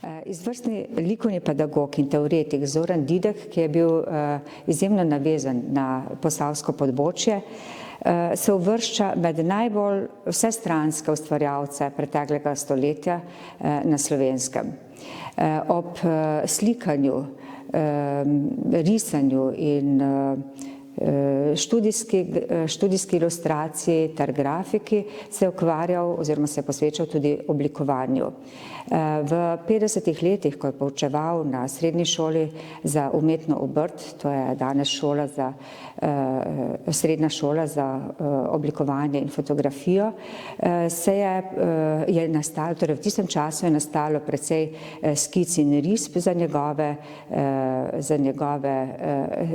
Izvrstni likovni pedagog in teoretik Zoran Didek, ki je bil izjemno navezan na posavsko podbočje, se uvršča med najbolj vsestranske ustvarjalce preteklega stoletja na Slovenskem. Ob slikanju, risanju in študijski ilustraciji ter grafiki se je ukvarjal oziroma se je posvečal tudi oblikovanju. V 50 letih, ko je poučeval na srednji šoli za umetno obrt, to je danes srednja šola za oblikovanje in fotografijo, je nastalo, torej v tistem času je nastalo precej skic in risb za njegove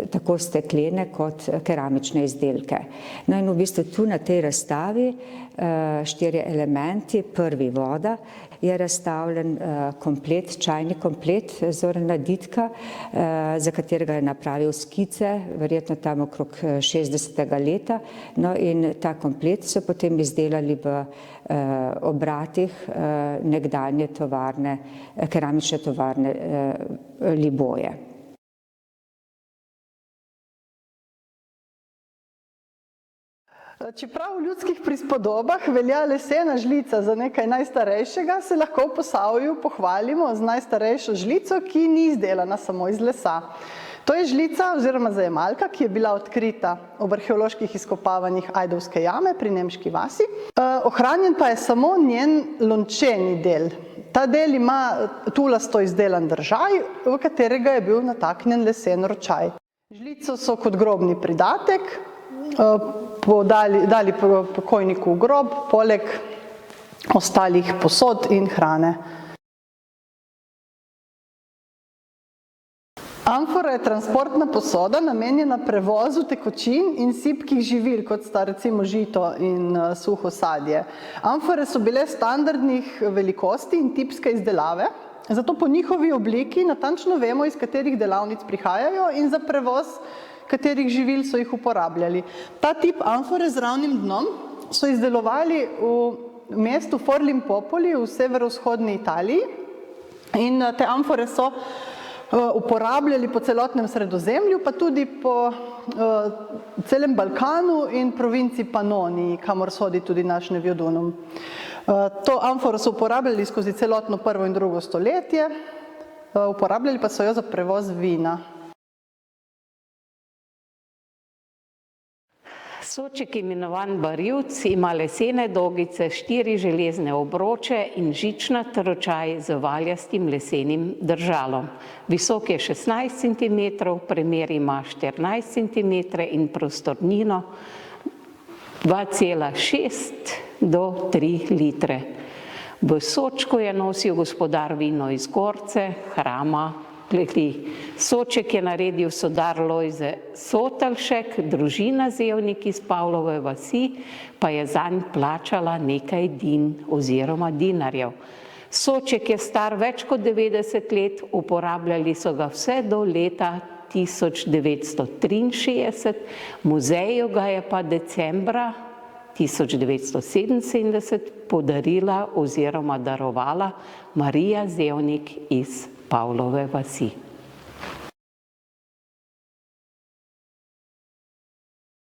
tako steklene kot keramične izdelke. No in v bistvu tu na tej razstavi 4 elementi, prvi voda, je razstavljen komplet, čajni komplet Zorana Didka, za katerega je napravil skice, verjetno tam okrog 60. leta. No in ta komplet so potem izdelali v obratih nekdanje tovarne, keramične tovarne Liboje. Čeprav v ljudskih prispodobah velja lesena žlica za nekaj najstarejšega, se lahko v Posavju pohvalimo z najstarejšo žlico, ki ni izdelana samo iz lesa. To je žlica oziroma zajemalka, ki je bila odkrita ob arheoloških izkopavanjih Ajdovske jame pri Nemški vasi. Ohranjen pa je samo njen lončeni del. Ta del ima tulasto izdelan držaj, v katerega je bil nataknjen lesen ročaj. Žlico so kot grobni pridatek dali pokojniku v grob, poleg ostalih posod in hrane. Amfora je transportna posoda, namenjena prevozu tekočin in sipkih živil, kot sta recimo žito in suho sadje. Amfore so bile standardnih velikosti in tipske izdelave, zato po njihovi obliki natančno vemo, iz katerih delavnic prihajajo in za prevoz katerih živil so jih uporabljali. Ta tip amfore z ravnim dnom so izdelovali v mestu Forlimpopoli v severovzhodni Italiji in te amfore so uporabljali po celotnem Sredozemlju, pa tudi po celem Balkanu in provinci Panoniji, kamor sodi tudi naš Neviodunum. To amforo so uporabljali skozi celotno 1. in 2. stoletje, uporabljali pa so jo za prevoz vina. Sodček, imenovan Barivc, ima lesene dogice, 4 železne obroče in žičnat ročaj z valjastim lesenim držalom. Visok je 16 cm, premer ima 14 cm in prostornino 2,6 do 3 litre. V sodčku je nosil gospodar vino iz Gorce, hrama, kleti. Sodček je naredil sodar Lojze Sotelšek, družina Zevnik iz Pavlove vasi pa je zanj plačala nekaj din oziroma dinarjev. Sodček je star več kot 90 let, uporabljali so ga vse do leta 1963, muzeju ga je pa decembra 1977 podarila oziroma darovala Marija Zevnik iz Pavlove vasi.